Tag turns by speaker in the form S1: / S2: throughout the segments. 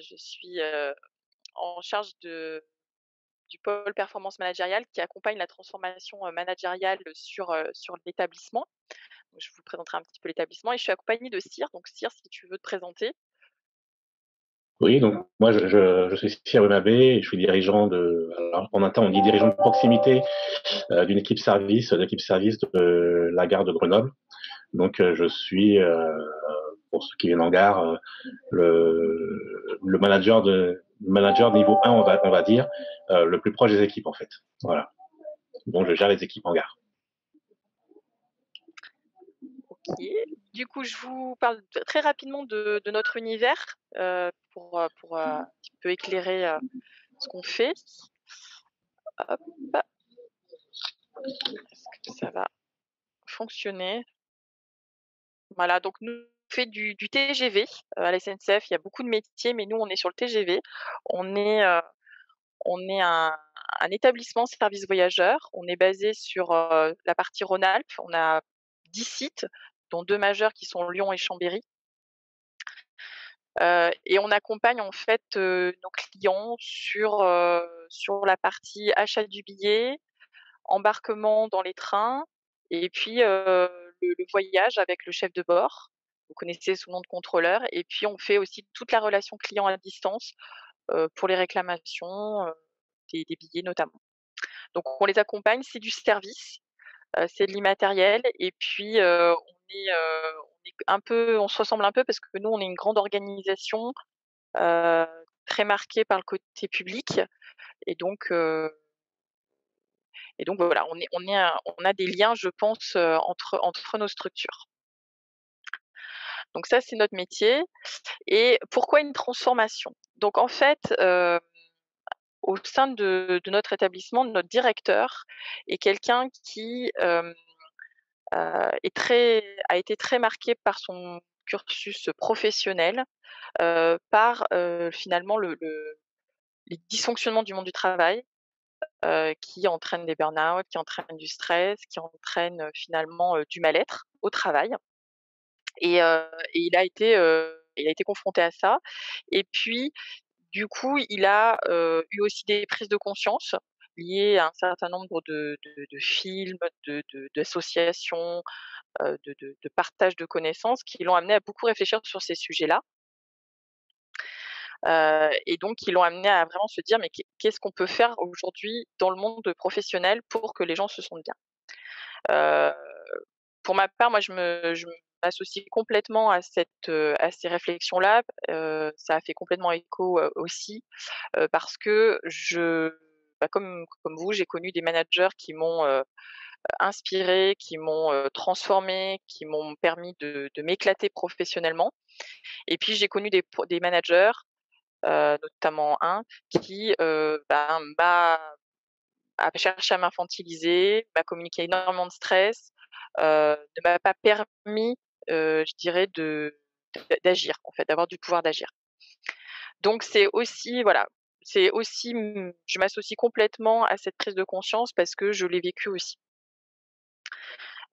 S1: je suis, en charge du pôle performance managériale qui accompagne la transformation, managériale sur l'établissement. Donc je vous présenterai un petit peu l'établissement et je suis accompagnée de Cyr. Donc Cyr, si tu veux te présenter?
S2: Oui, donc moi je suis Cyril Nabé et je suis dirigeant alors en interne on dit dirigeant de proximité d'une l'équipe service de la gare de Grenoble. Donc je suis, pour ceux qui viennent en gare, le manager niveau 1, on va dire, le plus proche des équipes en fait. Voilà. Donc je gère les équipes en gare.
S1: OK. Du coup, je vous parle très rapidement de notre univers, pour un petit peu éclairer, ce qu'on fait. Hop, est-ce que ça va fonctionner? Voilà, donc nous, on fait du TGV, à la SNCF, il y a beaucoup de métiers, mais nous, on est sur le TGV. On est, heu, on est un établissement service voyageurs. On est basé sur, la partie Rhône-Alpes. On a 10 sites, dont 2 majeurs qui sont Lyon et Chambéry. Et on accompagne en fait, nos clients sur la partie achat du billet, embarquement dans les trains et puis, le voyage avec le chef de bord. Vous connaissez sous le nom de contrôleur et puis on fait aussi toute la relation client à distance, pour les réclamations, des billets notamment. Donc on les accompagne, c'est du service, c'est de l'immatériel et puis, on se ressemble un peu parce que nous, on est une grande organisation, heu, très marquée par le côté public et donc heu et donc voilà, on a des liens, je pense, entre nos structures. Donc ça, c'est notre métier et pourquoi une transformation? Donc en fait, au sein de notre établissement, notre directeur est quelqu'un qui, est très a été très marqué par son cursus professionnel, par, finalement les dysfonctionnements du monde du travail, qui entraînent des burn-out, qui entraînent du stress, qui entraînent, finalement, du mal-être au travail et il a été confronté à ça et puis du coup, il a, eu aussi des prises de conscience liées à un certain nombre de films, d'associations, de partage de connaissances qui l'ont amené à beaucoup réfléchir sur ces sujets-là, et donc qui l'ont amené à vraiment se dire: «Mais qu'est-ce qu'on peut faire aujourd'hui dans le monde professionnel pour que les gens se sentent bien?» Heu, pour ma part, moi, je m'associe complètement à ces réflexions-là. Ça a fait complètement écho, aussi, parce que comme vous, j'ai connu des managers qui m'ont, inspirée, qui m'ont, transformée, qui m'ont permis de m'éclater professionnellement et puis j'ai connu des managers, notamment un qui, a cherché à m'infantiliser, m'a communiqué énormément de stress, ne m'a pas permis, je dirais d'agir en fait, d'avoir du pouvoir d'agir. Donc c'est aussi voilà, c'est aussi, je m'associe complètement à cette prise de conscience parce que je l'ai vécu aussi.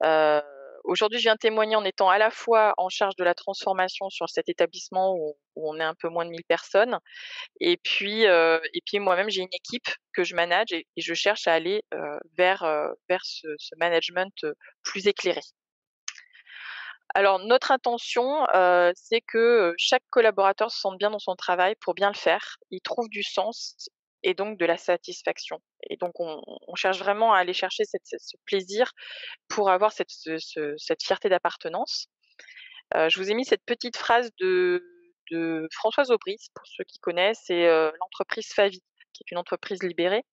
S1: Heu, aujourd'hui, je viens témoigner en étant à la fois en charge de la transformation sur cet établissement où on est un peu moins de 1000 personnes et puis moi-même j'ai une équipe que je manage et je cherche à aller, vers ce management, plus éclairé. Alors notre intention, c'est que, chaque collaborateur se sente bien dans son travail pour bien le faire. Il trouve du sens et donc de la satisfaction et donc on cherche vraiment à aller chercher ce plaisir pour avoir cette fierté d'appartenance. Je vous ai mis cette petite phrase de Françoise Aubry, pour ceux qui connaissent, c'est, l'entreprise Favi, qui est une entreprise libérée,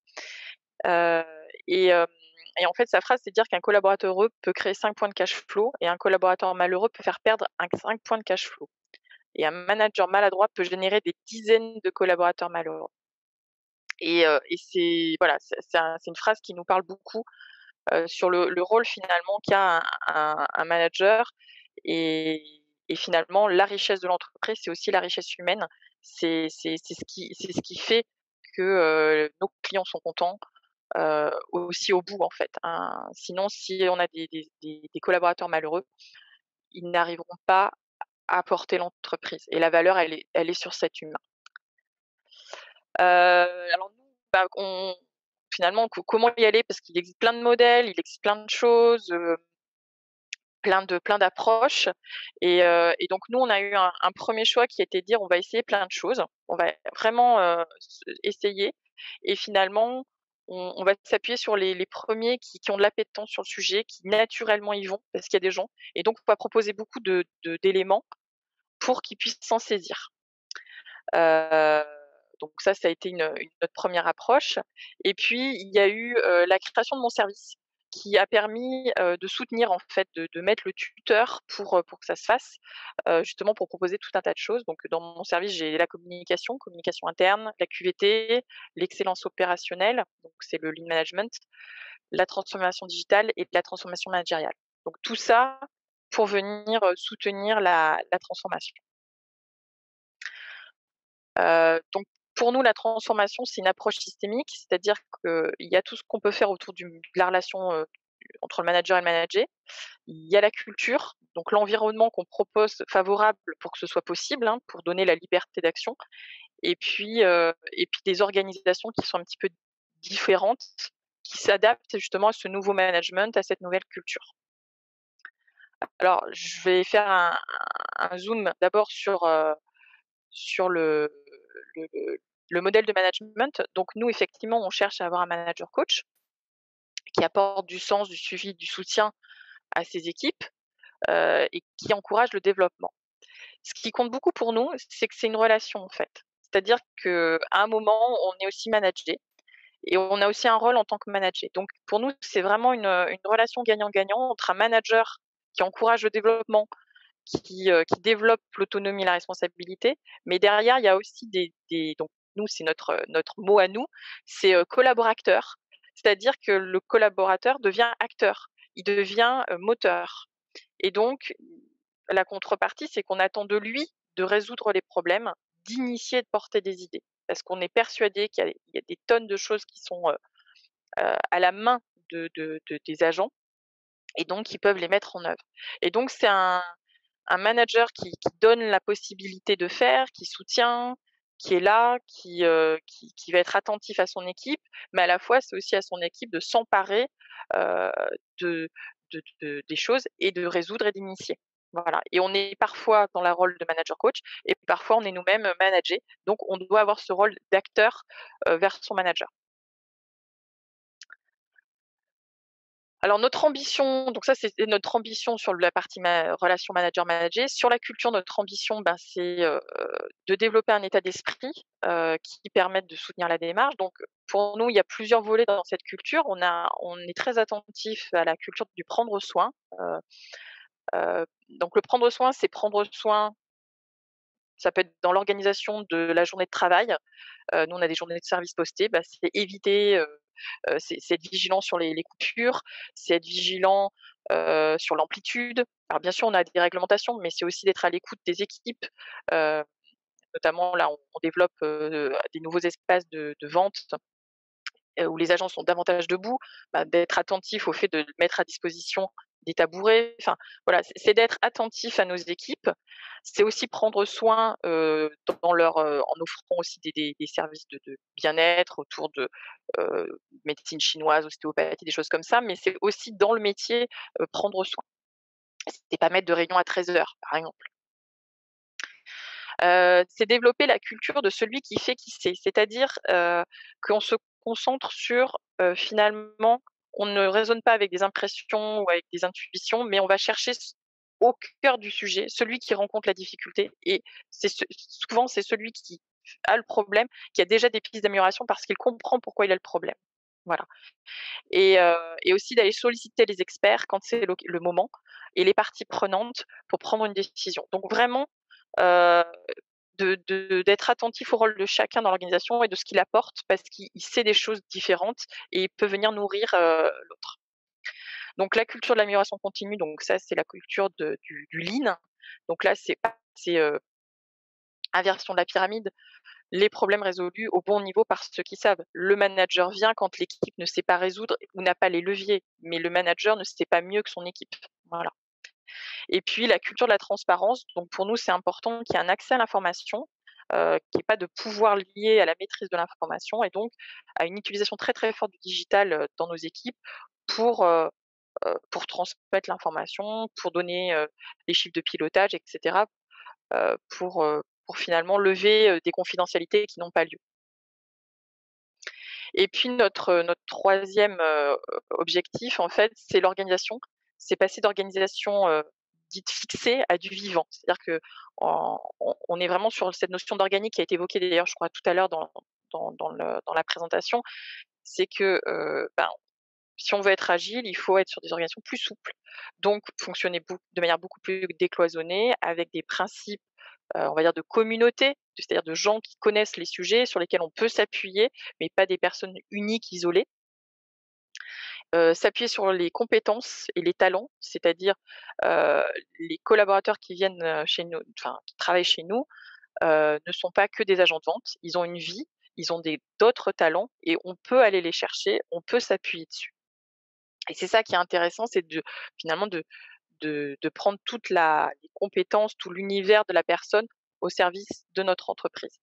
S1: heu et hem et en fait, sa phrase, c'est de dire qu'un collaborateur heureux peut créer 5 points de cash flow et un collaborateur malheureux peut faire perdre 5 points de cash flow et un manager maladroit peut générer des dizaines de collaborateurs malheureux et c'est voilà, c'est une phrase qui nous parle beaucoup, sur le rôle finalement qu'a un manager et finalement la richesse de l'entreprise, c'est aussi la richesse humaine. C'est ce qui fait que, nos clients sont contents, aussi au bout en fait, hein. Sinon si on a des collaborateurs malheureux, ils n'arriveront pas à porter l'entreprise et la valeur elle est sur cet humain. Alors nous, bah, finalement, comment y aller? Parce qu'il existe plein de modèles, il existe plein de choses, plein d'approches et donc nous, on a eu un 1er choix qui était de dire: «On va essayer plein de choses. On va vraiment, essayer et finalement, on va s'appuyer sur les 1ers qui ont de l'appétence sur le sujet, qui naturellement y vont, parce qu'il y a des gens et donc on va proposer beaucoup d'éléments pour qu'ils puissent s'en saisir». Heu, donc ça a été notre première approche et puis il y a eu, la création de mon service qui a permis, de soutenir en fait, de mettre le tuteur pour que ça se fasse, justement pour proposer tout un tas de choses. Donc dans mon service, j'ai la communication interne, la QVT, l'excellence opérationnelle, donc c'est le lean management, la transformation digitale et la transformation managériale. Donc tout ça pour venir, soutenir la transformation. Donc pour nous, la transformation, c'est une approche systémique, c'est-à-dire qu'il y a tout ce qu'on peut faire autour de la relation, entre le manager et le managé. Il y a la culture, donc l'environnement qu'on propose favorable pour que ce soit possible, hein, pour donner la liberté d'action et puis des organisations qui sont un petit peu différentes, qui s'adaptent justement à ce nouveau management, à cette nouvelle culture. Alors je vais faire un zoom d'abord sur le le modèle de management. Donc nous, effectivement, on cherche à avoir un manager coach qui apporte du sens, du suivi, du soutien à ses équipes, et qui encourage le développement. Ce qui compte beaucoup pour nous, c'est que c'est une relation, en fait. C'est-à-dire qu'à un moment, on est aussi managé et on a aussi un rôle en tant que manager. Donc pour nous, c'est vraiment une relation gagnant-gagnant entre un manager qui encourage le développement, qui développe l'autonomie et la responsabilité. Mais derrière, il y a aussi donc nous, c'est notre mot à nous, c'est, collaborateur. C'est-à-dire que le collaborateur devient acteur, il devient, moteur et donc la contrepartie, c'est qu'on attend de lui de résoudre les problèmes, d'initier, de porter des idées. Parce qu'on est persuadé qu'il y a des tonnes de choses qui sont, à la main des agents et donc ils peuvent les mettre en œuvre et donc c'est un manager qui donne la possibilité de faire, qui soutient, qui est là, qui va être attentif à son équipe, mais à la fois, c'est aussi à son équipe de s'emparer, heu, de des choses et de résoudre et d'initier. Voilà et on est parfois dans le rôle de manager coach et parfois on est nous-mêmes, managés, donc on doit avoir ce rôle d'acteur, vers son manager. Alors notre ambition, donc ça c'était notre ambition sur la partie relation manager-manager. Sur la culture, notre ambition, ben, c'est, de développer un état d'esprit, qui permette de soutenir la démarche. Donc pour nous, il y a plusieurs volets dans cette culture. On est très attentif à la culture du prendre soin. Donc le prendre soin, c'est prendre soin, ça peut être dans l'organisation de la journée de travail. Nous on a des journées de service postées, bah, c'est éviter, c'est être vigilant sur les coupures, c'est être vigilant, sur l'amplitude. Alors bien sûr, on a des réglementations, mais c'est aussi d'être à l'écoute des équipes, heu, notamment là, on développe, des nouveaux espaces de vente, où les agents sont davantage debout, bah, d'être attentif au fait de mettre à disposition des tabourets. Enfin, voilà, c'est d'être attentif à nos équipes. C'est aussi prendre soin, dans en offrant aussi des services de bien-être autour de, médecine chinoise, ostéopathie, des choses comme ça, mais c'est aussi dans le métier, prendre soin. C'est pas mettre de réunion à 13 heures, par exemple. C'est développer la culture de celui qui fait qui sait. C'est-à-dire, qu'on se concentre sur, finalement, on ne raisonne pas avec des impressions ou avec des intuitions, mais on va chercher au cœur du sujet, celui qui rencontre la difficulté et souvent c'est celui qui a le problème, qui a déjà des pistes d'amélioration parce qu'il comprend pourquoi il a le problème. Voilà et aussi d'aller solliciter les experts quand c'est le moment et les parties prenantes pour prendre une décision. Donc vraiment, heu d'être attentif au rôle de chacun dans l'organisation et de ce qu'il apporte parce qu'il sait des choses différentes et il peut venir nourrir, l'autre. Donc la culture de l'amélioration continue, donc ça c'est la culture du lean. Donc là c'est, inversion de la pyramide, les problèmes résolus au bon niveau par ceux qui savent. Le manager vient quand l'équipe ne sait pas résoudre ou n'a pas les leviers, mais le manager ne sait pas mieux que son équipe. Voilà et puis la culture de la transparence, donc pour nous c'est important qu'il y ait un accès à l'information, qu'il y ait pas de pouvoir lié à la maîtrise de l'information et donc à une utilisation très, très forte du digital, dans nos équipes pour, heu pour transmettre l'information, pour donner, les chiffres de pilotage et cetera, pour finalement lever, des confidentialités qui n'ont pas lieu. Et puis notre 3e, objectif en fait, c'est l'organisation. C'est passer d'organisation, dite fixée à du vivant. C'est-à-dire qu'on est vraiment sur cette notion d'organique qui a été évoquée d'ailleurs je crois tout à l'heure dans la présentation. C'est que, ben, si on veut être agile, il faut être sur des organisations plus souples, donc fonctionner de manière beaucoup plus décloisonnée avec des principes, on va dire de communauté, c'est-à-dire de gens qui connaissent les sujets sur lesquels on peut s'appuyer, mais pas des personnes uniques, isolées. S'appuyer sur les compétences et les talents, c'est-à-dire, heu, les collaborateurs qui viennent, chez nous, enfin qui travaillent chez nous, ne sont pas que des agents de vente. Ils ont une vie, ils ont d'autres talents et on peut aller les chercher, on peut s'appuyer dessus. Et c'est ça qui est intéressant, c'est finalement de prendre toute la les compétences, tout l'univers de la personne au service de notre entreprise.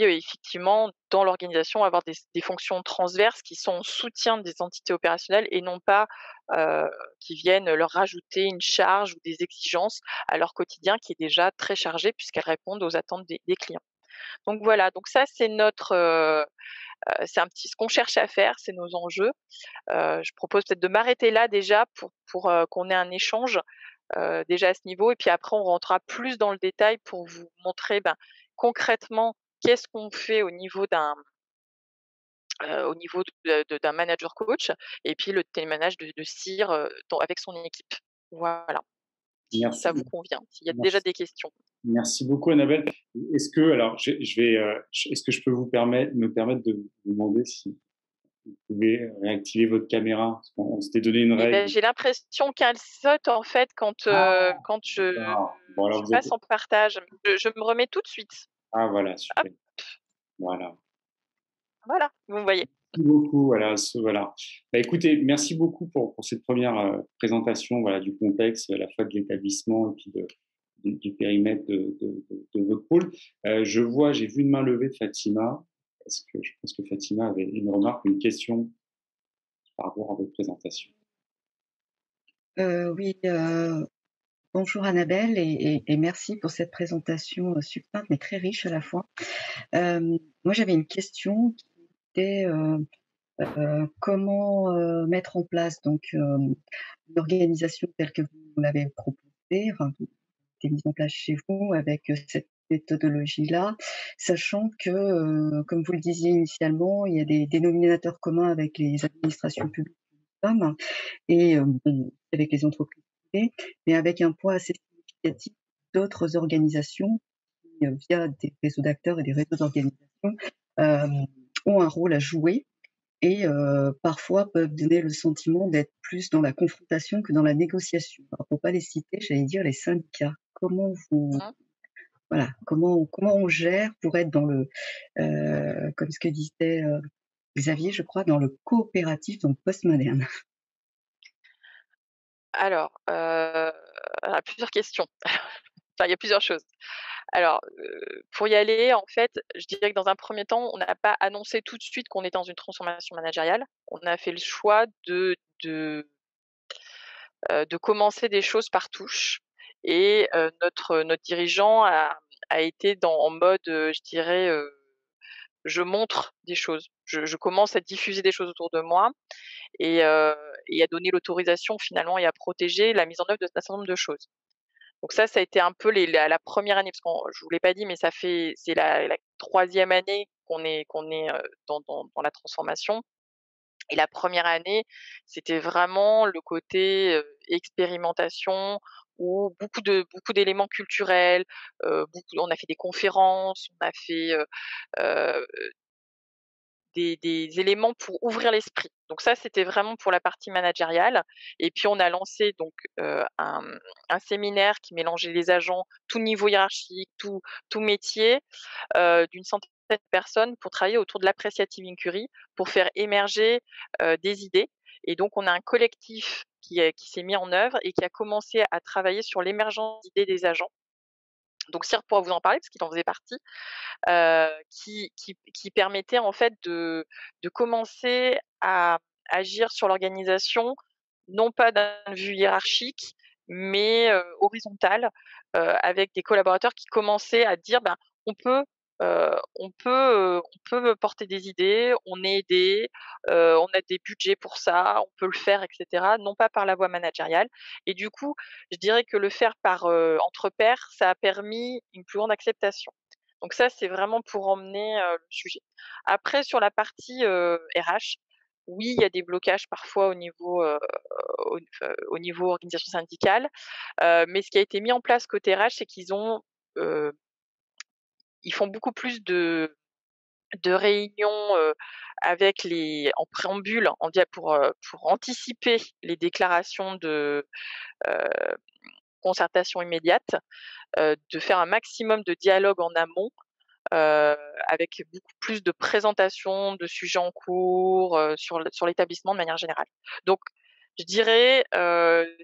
S1: Effectivement, dans l'organisation, avoir des fonctions transverses qui sont en soutien des entités opérationnelles et non pas, qui viennent leur rajouter une charge ou des exigences à leur quotidien qui est déjà très chargé puisqu'elles répondent aux attentes des clients. Donc voilà, donc ça c'est un petit ce qu'on cherche à faire, c'est nos enjeux. Je propose peut-être de m'arrêter là déjà pour qu'on ait un échange, déjà à ce niveau et puis après on rentrera plus dans le détail pour vous montrer, ben, concrètement qu'est-ce qu'on fait au niveau d'un manager coach et puis le télémanage de CIR, dans avec son équipe. Voilà, si
S3: Merci,
S1: ça vous convient, s'il y a déjà
S3: merci.
S1: des questions.
S3: Merci beaucoup, Annabelle. Est-ce que, alors, je vais, est-ce que je peux me permettre de vous demander si vous pouvez réactiver votre caméra? Parce qu'on s'était donné une
S1: Et ben,
S3: règle.
S1: j'ai l'impression qu'elle saute en fait quand
S3: D'accord. Bon, alors
S1: je
S3: vous êtes.
S1: passe en partage. Je me remets tout de suite.
S3: Ah, voilà,
S1: Hop,
S3: super. Voilà.
S1: voilà, vous me voyez.
S3: Merci beaucoup. Voilà, voilà. Bah, écoutez, merci beaucoup pour cette première présentation, voilà, du contexte, à la fois de l'établissement et puis du périmètre de votre pôle. J'ai vu une main levée de Fatima. Je pense que Fatima avait une remarque, une question par rapport à votre présentation.
S4: Oui, bonjour Annabelle et merci pour cette présentation, succincte mais très riche à la fois. Moi j'avais une question qui était, comment, mettre en place donc, une organisation telle que vous l'avez proposée, enfin qui été mise en place chez vous avec, cette méthodologie-là, sachant que, comme vous le disiez initialement, il y a des dénominateurs communs avec les administrations publiques que nous sommes et bon, avec les entreprises privées, mais avec un poids assez significatif d'autres organisations qui, via des réseaux d'acteurs et des réseaux d'organisations, ont un rôle à jouer et parfois peuvent donner le sentiment d'être plus dans la confrontation que dans la négociation. Alors pour pas les citer, j'allais dire les syndicats.
S1: Mmh.
S4: Comment on gère pour être dans le, comme ce que disait, Xavier, je crois, dans le coopératif, dans le postmoderne?
S1: Alors, plusieurs questions. Enfin, il y a plusieurs choses. Alors, pour y aller, en fait, je dirais que dans un premier temps, on n'a pas annoncé tout de suite qu'on était dans une transformation managériale. On a fait le choix de commencer des choses par touches et notre dirigeant a été en mode, je dirais, je montre des choses. Je commence à diffuser des choses autour de moi et à donner l'autorisation finalement et à protéger la mise en œuvre d'un certain nombre de choses. Donc ça a été un peu la 1re année parce qu'on je vous l'ai pas dit, mais c'est la 3e année qu'on est, dans la transformation et la 1re année, c'était vraiment le côté, expérimentation où beaucoup d'éléments culturels, on a fait des conférences, on a fait, heu, des éléments pour ouvrir l'esprit. Donc ça, c'était vraiment pour la partie managériale et puis on a lancé donc, un séminaire qui mélangeait les agents, tout niveau hiérarchique, tout métier, d'une centaine de personnes pour travailler autour de l'appreciative inquiry, pour faire émerger, des idées et donc on a un collectif qui s'est mis en œuvre et qui a commencé à travailler sur l'émergence d'idées des agents Donc Cyr pourra vous en parler parce qu'il en faisait partie, qui permettait en fait de commencer à agir sur l'organisation, non pas d'un point de vue hiérarchique, mais horizontal, avec des collaborateurs qui commençaient à dire: «Ben, on peut, on peut porter des idées, on est aidé, on a des budgets pour ça, on peut le faire» et cetera, non pas par la voie managériale et du coup, je dirais que le faire par, entre pairs, ça a permis une plus grande acceptation. Donc ça, c'est vraiment pour emmener, le sujet. Après sur la partie, RH, oui, il y a des blocages parfois au niveau organisation syndicale, mais ce qui a été mis en place côté RH, c'est heu, ils font beaucoup plus de réunions, avec les en préambule, pour anticiper les déclarations de, heu, concertation immédiate, de faire un maximum de dialogue en amont, heu, avec beaucoup plus de présentation de sujets en cours, sur l'établissement de manière générale. Donc je dirais,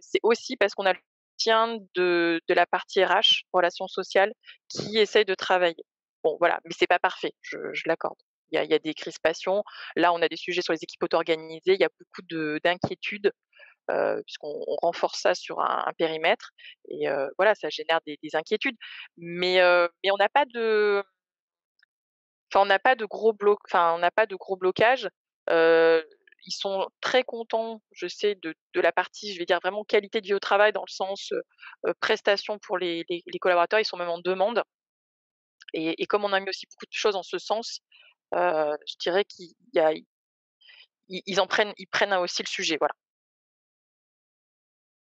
S1: c'est aussi parce qu'on a le soutien de la partie RH, relations sociales, qui essaye de travailler. Bon voilà, mais c'est pas parfait, je l'accorde. Il y a des crispations. Là, on a des sujets sur les équipes auto-organisées, il y a beaucoup d'inquiétudes, puisqu'on renforce ça sur un périmètre et voilà, ça génère des inquiétudes. Mais on n'a pas de Enfin, on n'a pas de gros blocages. Heu, Ils sont très contents, je sais, de la partie, je vais dire vraiment qualité de vie au travail dans le sens, prestation pour les collaborateurs. Ils sont même en demande et comme on a mis aussi beaucoup de choses en ce sens, je dirais qu'il y a ils prennent aussi le sujet, voilà.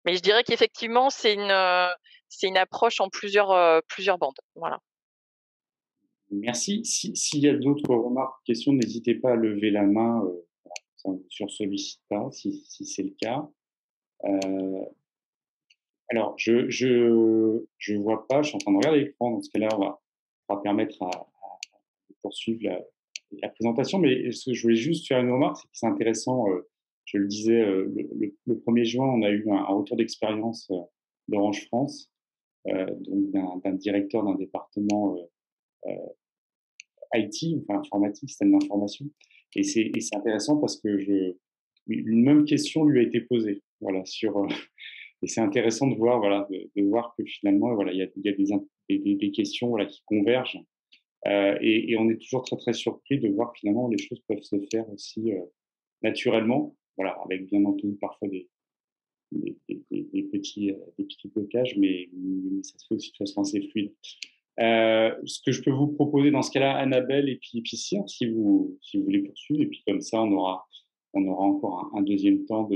S1: Mais je dirais qu'effectivement, c'est une approche en plusieurs bandes, voilà.
S3: Merci. S'il y a d'autres remarques, questions, n'hésitez pas à lever la main, voilà, ça on sur sollicite pas si c'est le cas. Heu, alors je vois pas, je suis en train de regarder l'écran, dans ce cas-là, on va permettre de poursuivre la présentation, mais ce que je voulais juste faire une remarque, c'est que c'est intéressant, je le disais, le 1er juin, on a eu un retour d'expérience, d'Orange France, donc d'un directeur d'un département, IT, enfin informatique, système d'information. Et c'est intéressant parce que une même question lui a été posée, voilà, et c'est intéressant de voir, voilà, de voir que finalement, voilà, il y a des questions, voilà, qui convergent. Et on est toujours très très surpris de voir que finalement les choses peuvent se faire aussi naturellement, voilà, avec bien entendu parfois des petits blocages, mais ça se fait aussi de façon assez fluide. Ce que je peux vous proposer dans ce cas-là, Annabelle et puis Cyr, si vous voulez poursuivre, et puis comme ça, on aura encore un deuxième temps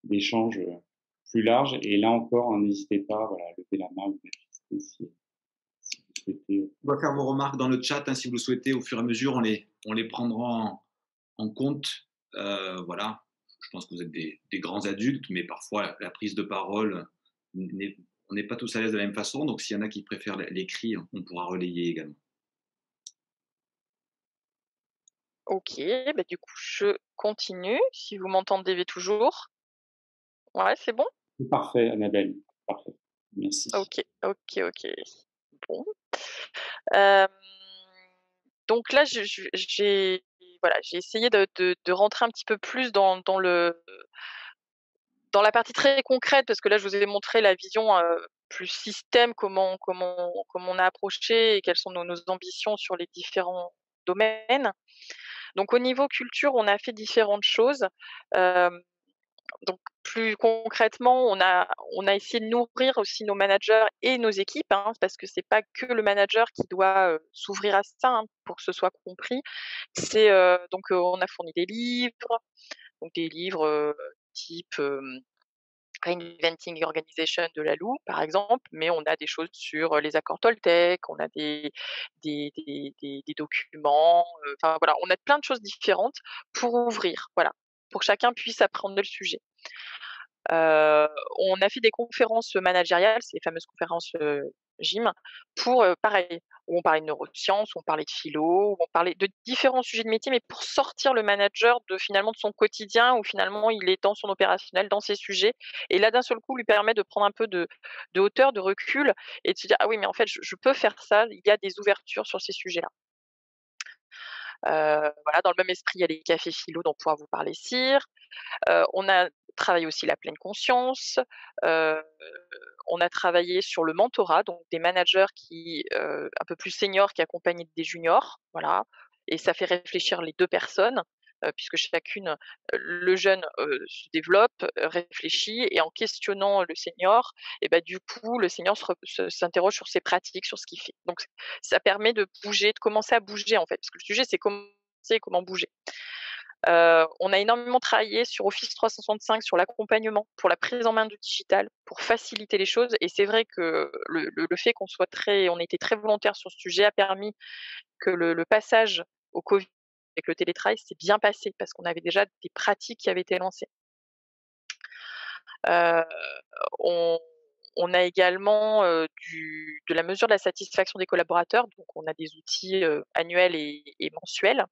S3: d'échange plus large. Et là encore, hein, n'hésitez pas, voilà, à lever la main ou manifester si vous souhaitez.
S5: On va faire vos remarques dans le chat, hein, si vous le souhaitez. Au fur et à mesure, on les prendra en compte. Voilà. Je pense que vous êtes des grands adultes, mais parfois la prise de parole, on n'est pas tous à l'aise de la même façon. Donc, s'il y en a qui préfèrent l'écrit, on pourra relayer également.
S1: OK, bah, du coup, je continue, si vous m'entendez toujours? Ouais, c'est bon?
S3: C'est parfait, Annabelle. Parfait. Merci.
S1: OK, OK, OK. Bon. Hem, donc là, j'ai essayé de rentrer un petit peu plus dans la partie très concrète, parce que là, je vous ai montré la vision, plus système, comment on a approché et quelles sont nos ambitions sur les différents domaines. Donc au niveau culture, on a fait différentes choses. Hem, donc plus concrètement, on a essayé de nourrir aussi nos managers et nos équipes, hein, parce que c'est pas que le manager qui doit, s'ouvrir à ça, hein, pour que ce soit compris. On a fourni des livres, donc des livres, type, Reinventing Organization de Lalou, par exemple, mais on a des choses sur, les accords Toltec, on a des documents, enfin voilà, on a plein de choses différentes pour ouvrir, voilà, pour que chacun puisse appréhender le sujet. On a fait des conférences managériales, ces fameuses conférences, gym, pour pareil, où on parlait de neurosciences, où on parlait de philo, où on parlait de différents sujets de métier, mais pour sortir le manager finalement de son quotidien, où finalement il est dans son opérationnel, dans ses sujets, et là d'un seul coup lui permet de prendre un peu de hauteur, de recul, et de se dire ah oui mais en fait je peux faire ça, il y a des ouvertures sur ces sujets-là. Voilà, dans le même esprit, il y a les cafés philo dont pourra vous parler Cyr. On a travaillé aussi la pleine conscience. Heu, on a travaillé sur le mentorat, donc des managers un peu plus seniors qui accompagnent des juniors, voilà, et ça fait réfléchir les 2 personnes, puisque chacune, le jeune, se développe, réfléchit, et en questionnant le senior, et bah, du coup, le senior s'interroge sur ses pratiques, sur ce qu'il fait. Donc ça permet de bouger, de commencer à bouger, en fait, parce que le sujet, c'est comment bouger. On a énormément travaillé sur Office 365, sur l'accompagnement, pour la prise en main du digital, pour faciliter les choses, et c'est vrai que le fait on était très volontaire sur ce sujet a permis que le passage au Covid avec le télétravail s'est bien passé parce qu'on avait déjà des pratiques qui avaient été lancées. Heu, on on a également, de la mesure de la satisfaction des collaborateurs, donc on a des outils, annuels et mensuels.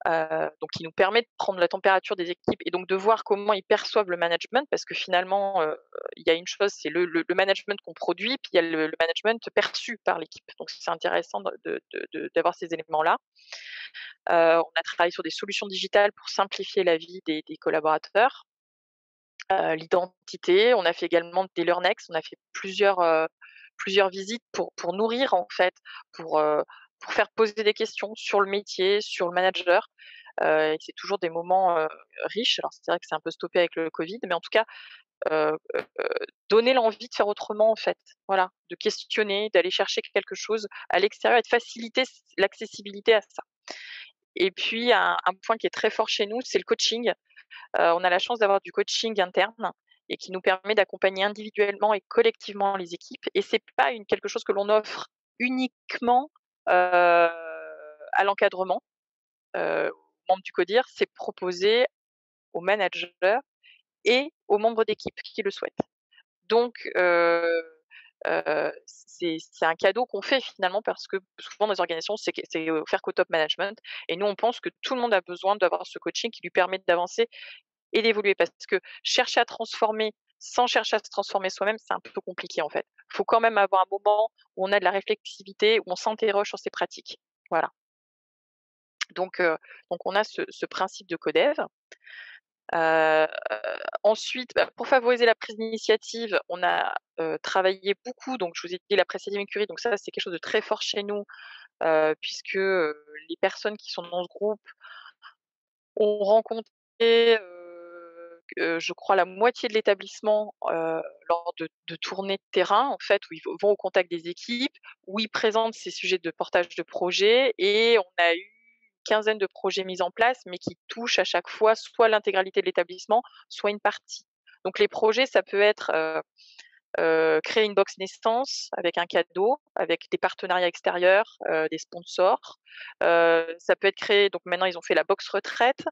S1: Donc qui nous permet de prendre la température des équipes et donc de voir comment ils perçoivent le management, parce que finalement, il y a une chose, c'est le management qu'on produit, puis il y a le management perçu par l'équipe. Donc c'est intéressant d'avoir ces éléments-là. On a travaillé sur des solutions digitales pour simplifier la vie des collaborateurs. L'identité, on a fait également des Learnex, on a fait plusieurs visites pour nourrir en fait, pour, heu, pour faire poser des questions sur le métier, sur le manager. Et c'est toujours des moments, riches. Alors c'est vrai que c'est un peu stoppé avec le Covid, mais en tout cas, heu heu donner l'envie de faire autrement en fait. Voilà, de questionner, d'aller chercher quelque chose à l'extérieur et de faciliter l'accessibilité à ça. Et puis un point qui est très fort chez nous, c'est le coaching. On a la chance d'avoir du coaching interne et qui nous permet d'accompagner individuellement et collectivement les équipes, et c'est pas quelque chose que l'on offre uniquement, à l'encadrement, aux membres du CODIR, c'est proposé aux managers et aux membres d'équipe qui le souhaitent. Donc c'est un cadeau qu'on fait finalement, parce que souvent dans les organisations, c'est offert qu'au top management, et nous on pense que tout le monde a besoin d'avoir ce coaching qui lui permet d'avancer et d'évoluer, parce que chercher à transformer sans chercher à se transformer soi-même, c'est un peu compliqué en fait. Il faut quand même avoir un moment où on a de la réflexivité, où on s'interroge sur ses pratiques. Voilà. Donc, donc on a ce principe de codev. Heu, ensuite, bah, pour favoriser la prise d'initiative, on a, travaillé beaucoup, donc je vous ai dit la précédente écurie, donc ça c'est quelque chose de très fort chez nous, puisque, les personnes qui sont dans ce groupe ont rencontré, je crois la moitié de l'établissement, lors de tournées de terrain en fait, où ils vont au contact des équipes, où ils présentent ces sujets de portage de projets, et on a eu une quinzaine de projets mis en place, mais qui touchent à chaque fois soit l'intégralité de l'établissement, soit une partie. Donc les projets, ça peut être, créer une box naissance avec un cadeau, avec des partenariats extérieurs, des sponsors. Ça peut être créé, donc maintenant ils ont fait la box retraite,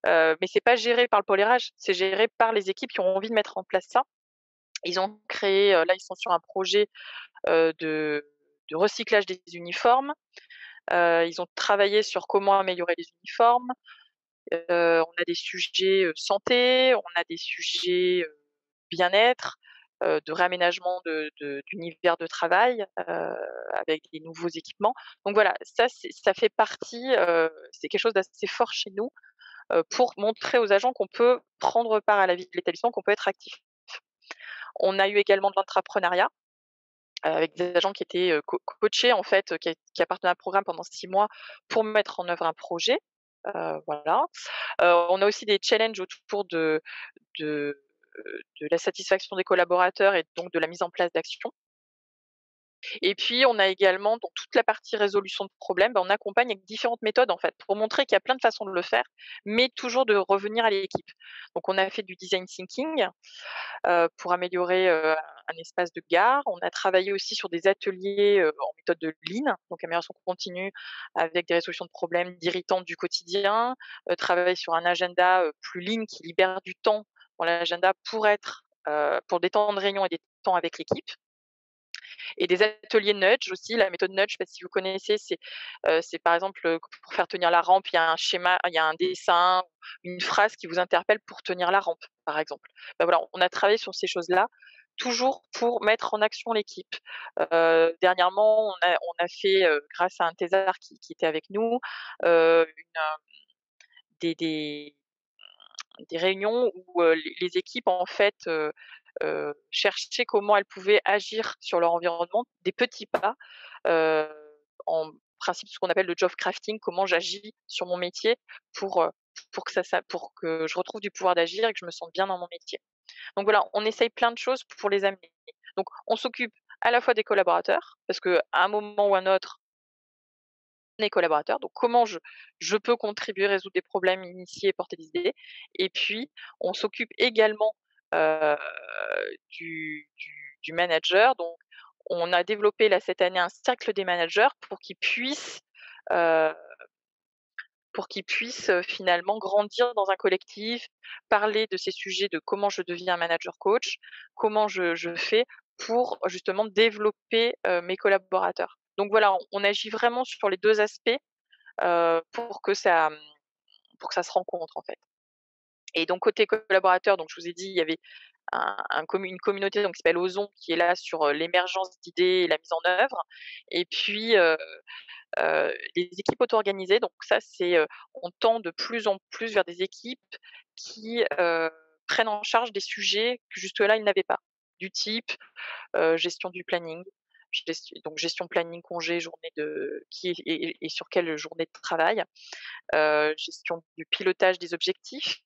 S1: mais c'est pas géré par le pôle RH, c'est géré par les équipes qui ont envie de mettre en place ça. Ils ont créé, là ils sont sur un projet, de recyclage des uniformes. Ils ont travaillé sur comment améliorer les uniformes. On a des sujets, santé, on a des sujets, bien-être, de réaménagement d'univers de travail, avec des nouveaux équipements. Donc voilà, ça fait partie, c'est quelque chose d'assez fort chez nous, pour montrer aux agents qu'on peut prendre part à la vie de l'établissement, qu'on peut être actif. On a eu également de l'entrepreneuriat, avec des agents qui étaient, coachés en fait, qui appartenaient à un programme pendant 6 mois pour mettre en œuvre un projet, voilà. On a aussi des challenges autour de, de la satisfaction des collaborateurs et donc de la mise en place d'actions. Et puis, on a également, dans toute la partie résolution de problèmes, on accompagne avec différentes méthodes, en fait, pour montrer qu'il y a plein de façons de le faire, mais toujours de revenir à l'équipe. Donc, on a fait du design thinking, pour améliorer, un espace de gare. On a travaillé aussi sur des ateliers, en méthode de Lean, donc amélioration continue avec des résolutions de problèmes d'irritants du quotidien, travailler sur un agenda, plus Lean qui libère du temps dans l'agenda pour des temps de réunion et des temps avec l'équipe. Et des ateliers nudge aussi, la méthode nudge, je sais pas si vous connaissez, c'est par exemple, pour faire tenir la rampe, il y a un schéma, il y a un dessin, une phrase qui vous interpelle pour tenir la rampe, par exemple. Bah, voilà, on a travaillé sur ces choses-là, toujours pour mettre en action l'équipe. Dernièrement, on a fait, grâce à un thésard qui était avec nous, des des des réunions où, les équipes en fait, cherchaient comment elles pouvaient agir sur leur environnement, des petits pas, heu, en principe ce qu'on appelle le job crafting, comment j'agis sur mon métier pour, heu, pour que je retrouve du pouvoir d'agir et que je me sente bien dans mon métier. Donc voilà, on essaye plein de choses pour les amener. Donc on s'occupe à la fois des collaborateurs, parce qu'à un moment ou un autre, les collaborateurs, donc comment je peux contribuer, résoudre des problèmes, initier, porter des idées. Et puis on s'occupe également, heu, du manager. Donc on a développé là cette année un cercle des managers heu, pour qu'ils puissent, finalement grandir dans un collectif, parler de ces sujets de comment je deviens un manager coach, comment je fais pour justement développer, mes collaborateurs. Donc voilà, on agit vraiment sur les 2 aspects, pour que ça se rencontre, en fait. Et donc côté collaborateur, donc je vous ai dit, il y avait une communauté donc qui s'appelle Ozon, qui est là sur, l'émergence d'idées et la mise en œuvre. Et puis, les équipes auto-organisées, donc ça c'est, on tend de plus en plus vers des équipes qui, prennent en charge des sujets que jusque-là ils n'avaient pas. Du type, gestion du planning, donc gestion planning, congé, journée de qui et sur quelle journée de travail, gestion du pilotage des objectifs,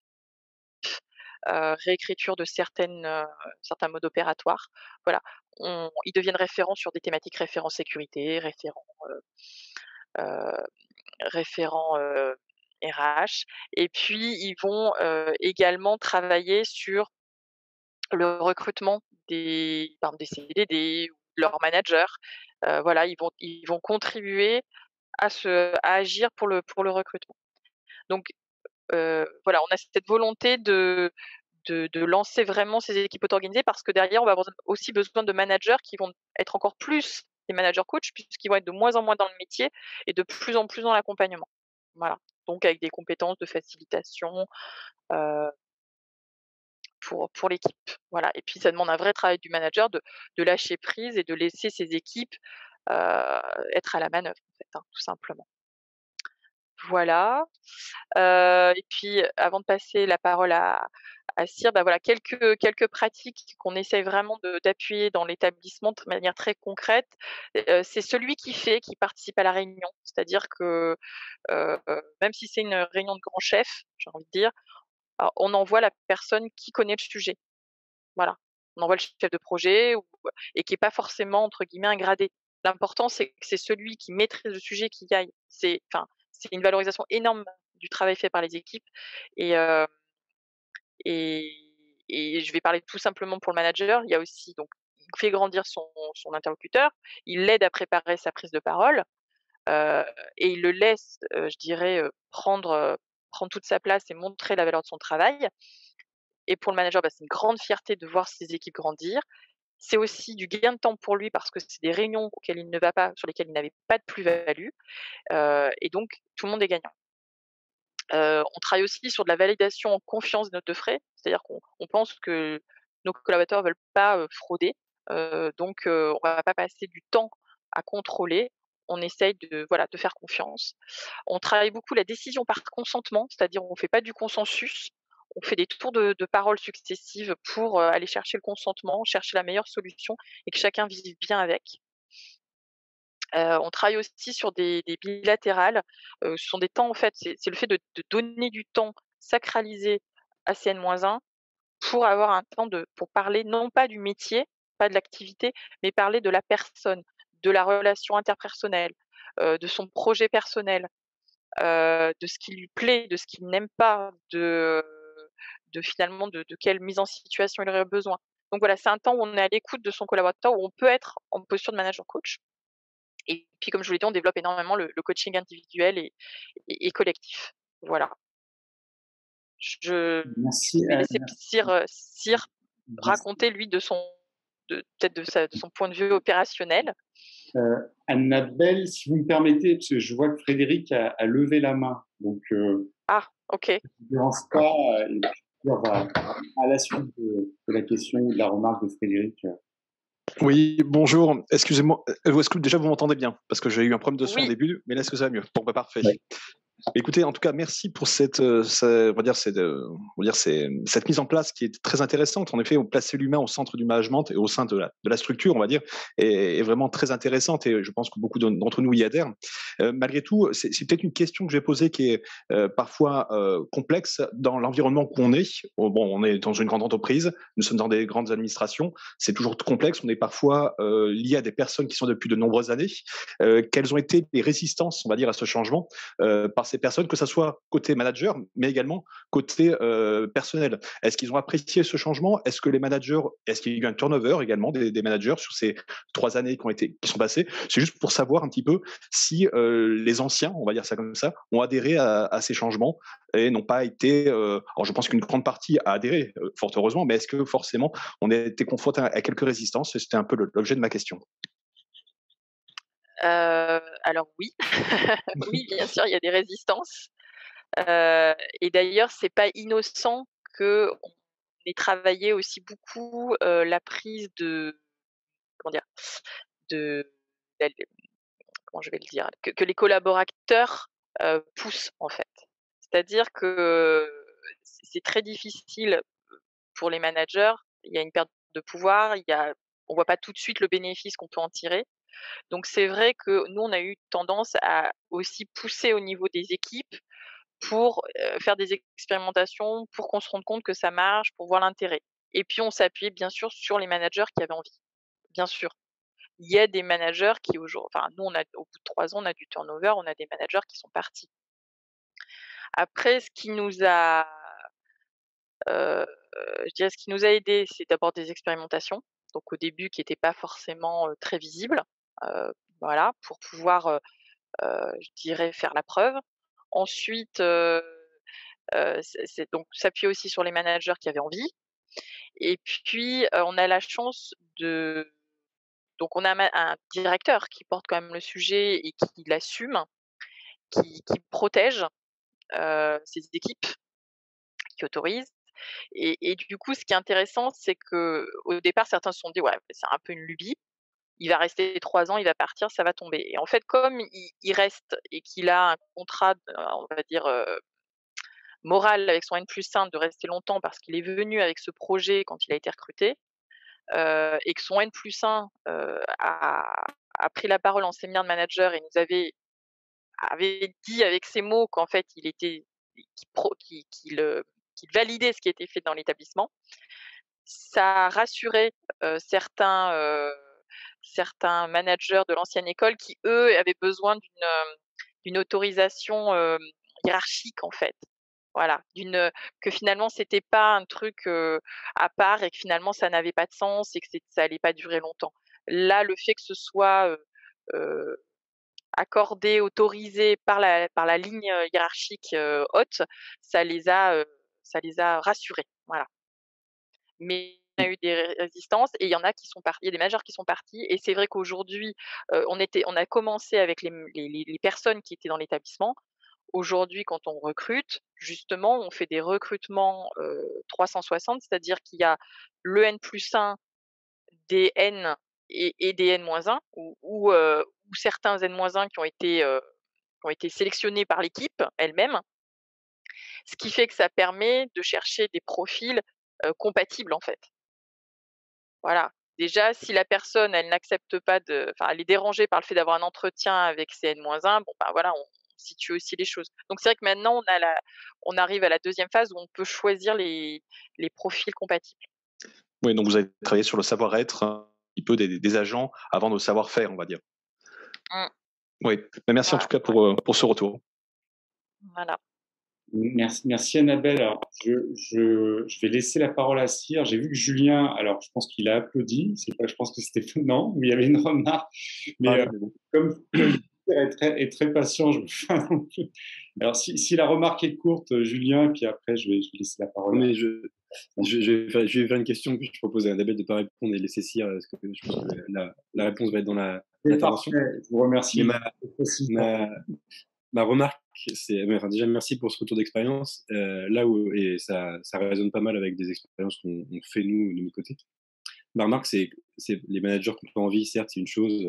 S1: réécriture de certains modes opératoires. Voilà, ils deviennent référents sur des thématiques, référents sécurité, heu, référents, RH. Et puis ils vont, également travailler sur le recrutement par exemple des CDD ou de leurs managers. Voilà, ils vont contribuer à agir pour le recrutement. Donc voilà, on a cette volonté de lancer vraiment ces équipes auto-organisées, parce que derrière, on va avoir aussi besoin de managers qui vont être encore plus des managers coach, puisqu'ils vont être de moins en moins dans le métier et de plus en plus dans l'accompagnement. Voilà, donc avec des compétences de facilitation, heu, pour l'équipe. Voilà, et puis ça demande un vrai travail du manager de lâcher prise et de laisser ses équipes, être à la manœuvre en fait, hein, tout simplement. Voilà. Et puis avant de passer la parole à Cyr, bah, voilà quelques pratiques qu'on essaye vraiment d'appuyer dans l'établissement de manière très concrète. C'est celui qui participe à la réunion. C'est-à-dire que, même si c'est une réunion de grands chefs, j'ai envie de dire, on envoie la personne qui connaît le sujet. Voilà. On envoie le chef de projet et qui est pas forcément entre guillemets «un gradé». L'important, c'est que c'est celui qui maîtrise le sujet qui y aille. C'est une valorisation énorme du travail fait par les équipes. Et et et je vais parler tout simplement pour le manager. Il y a aussi donc il fait grandir son interlocuteur, il l'aide à préparer sa prise de parole, heu et il le laisse, je dirais, prendre toute sa place et montrer la valeur de son travail. Et pour le manager, bah, c'est une grande fierté de voir ses équipes grandir. C'est aussi du gain de temps pour lui, parce que c'est des réunions auxquelles il ne va pas, sur lesquelles il n'avait pas de plus-value, et donc tout le monde est gagnant. On travaille aussi sur de la validation en confiance des notes de frais, c'est-à-dire qu'on pense que nos collaborateurs ne veulent pas, frauder, donc on va pas passer du temps à contrôler. On essaye de faire confiance. On travaille beaucoup la décision par consentement, c'est-à-dire on fait pas du consensus, on fait des tours de parole successives pour, aller chercher le consentement, chercher la meilleure solution et que chacun vive bien avec. On travaille aussi sur des bilatérales, ce sont des temps en fait, c'est le fait de donner du temps sacralisé à CN-1 pour avoir un temps pour parler non pas du métier, pas de l'activité, mais parler de la personne, de la relation interpersonnelle, de son projet personnel, de ce qui lui plaît, de ce qu'il n'aime pas, de finalement de quelle mise en situation il aurait besoin. Donc voilà, c'est un temps où on est à l'écoute de son collaborateur, où on peut être en posture de manager coach. Et puis comme je vous l'ai dit, on développe énormément le coaching individuel et collectif. Voilà. Je
S3: Merci,
S1: vais laisser
S3: merci.
S1: Cyr raconter lui de son peut-être de son point de vue opérationnel.
S3: Annabelle, si vous me permettez, parce que je vois que Frédéric a levé la main, donc
S1: Ah, ok.
S3: je ne dérange pas, et puis, à la suite de la question ou de la remarque de Frédéric.
S6: Oui, bonjour. Excusez-moi. Est-ce que déjà vous m'entendez bien? Parce que j'ai eu un problème de son au
S1: Oui.
S6: début, mais là, est-ce que ça va mieux? Bon, bah, parfait.
S2: Oui.
S6: Écoutez, en tout cas, merci pour cette mise en place qui est très intéressante. En effet, placer l'humain au centre du management et au sein de la structure, on va dire, est vraiment très intéressante et je pense que beaucoup d'entre nous y adhèrent. Malgré tout, c'est peut-être une question que j'ai posée qui est parfois complexe dans l'environnement qu'on est. Bon, on est dans une grande entreprise, nous sommes dans des grandes administrations, c'est toujours complexe. On est parfois lié à des personnes qui sont depuis de nombreuses années. Quelles ont été les résistances, on va dire, à ce changement par ces personnes, que ce soit côté manager, mais également côté personnel? Est-ce qu'ils ont apprécié ce changement? Est-ce que les managers, est-ce qu'il y a eu un turnover également des managers sur ces 3 années qui sont passées? C'est juste pour savoir un petit peu si les anciens, on va dire ça comme ça, ont adhéré à ces changements et n'ont pas été. Alors je pense qu'une grande partie a adhéré, fort heureusement, mais est-ce que forcément on a été confronté à quelques résistances? C'était un peu l'objet de ma question.
S1: Alors oui, oui, bien sûr, il y a des résistances. Et d'ailleurs, c'est pas innocent qu'on ait travaillé aussi beaucoup la prise de, comment dire, de, comment je vais le dire, que les collaborateurs poussent en fait. C'est-à-dire que c'est très difficile pour les managers. Il y a une perte de pouvoir, on voit pas tout de suite le bénéfice qu'on peut en tirer. Donc c'est vrai que nous, on a eu tendance à aussi pousser au niveau des équipes pour faire des expérimentations, pour qu'on se rende compte que ça marche, pour voir l'intérêt. Et puis on s'appuyait bien sûr sur les managers qui avaient envie, bien sûr. Il y a des managers qui enfin nous au bout de 3 ans, on a du turnover, on a des managers qui sont partis. Après ce qui nous a, je dirais ce qui nous a aidés, c'est d'abord des expérimentations, donc au début qui étaient pas forcément, très visibles, voilà, pour pouvoir, je dirais faire la preuve. Ensuite, c'est donc s'appuyer aussi sur les managers qui avaient envie et puis, on a la chance donc on a un directeur qui porte quand même le sujet et qui l'assume, qui protège, ses équipes, qui autorise et du coup, ce qui est intéressant, c'est qu'au départ, certains se sont dit: «Ouais, c'est un peu une lubie, il va rester 3 ans, il va partir, ça va tomber» et en fait, comme il reste et qu'il a un contrat, on va dire, moral avec son N+1 de rester longtemps parce qu'il est venu avec ce projet quand il a été recruté, et que son N+1, a pris la parole en séminaire de manager et nous avait dit avec ses mots qu'en fait il était qu'il validait ce qui était fait dans l'établissement. Ça a rassuré, certains managers de l'ancienne école qui, eux, avaient besoin d'une autorisation, hiérarchique en fait. Voilà, que finalement c'était pas un truc, à part et que finalement ça n'avait pas de sens et que ça allait pas durer longtemps. Là, le fait que ce soit, heu, accordé, autorisé par la ligne, hiérarchique, haute, ça les a, heu, ça les a rassurés, voilà. Mais il y a eu des résistances et il y en a qui sont partis, il y a des majeurs qui sont partis et c'est vrai qu'aujourd'hui, on a commencé avec les personnes qui étaient dans l'établissement. Aujourd'hui, quand on recrute, justement, on fait des recrutements, 360, c'est-à-dire qu'il y a le N+1, des N et des N-1 ou certains N-1 qui ont été sélectionnés par l'équipe elle-même. Ce qui fait que ça permet de chercher des profils, compatibles, en fait. Voilà. Déjà, si la personne, elle n'accepte pas enfin, elle est dérangée par le fait d'avoir un entretien avec ses N-1, bon, bah, voilà, on situe aussi les choses. Donc c'est vrai que maintenant, on arrive à la deuxième phase où on peut choisir les profils compatibles.
S6: Oui, donc vous avez travaillé sur le savoir-être un petit peu des agents avant le savoir-faire, on va dire.
S1: Mmh.
S6: Oui, mais merci en
S1: Voilà,
S6: tout cas pour ce retour.
S1: voilà.
S3: Merci Annabelle. Alors, je vais laisser la parole à Cyr. J'ai vu que Julien, alors je pense qu'il a applaudi. C'est pas, je pense que c'était non, mais il y avait une remarque. Mais comme Cyr est très patient, je me fais alors si la remarque est courte, Julien, puis après je vais laisser la parole.
S7: Mais Je vais faire une question que je propose à Annabelle de ne pas répondre et laisser Cyr, parce que je pense que la réponse va être dans l'intervention.
S3: Je vous remercie.
S7: Ma remarque, c'est, enfin, déjà merci pour ce retour d'expérience. Là où, et ça résonne pas mal avec des expériences qu'on fait nous de notre côté. Ma remarque, c'est les managers qui n'ont pas envie, certes, c'est une chose,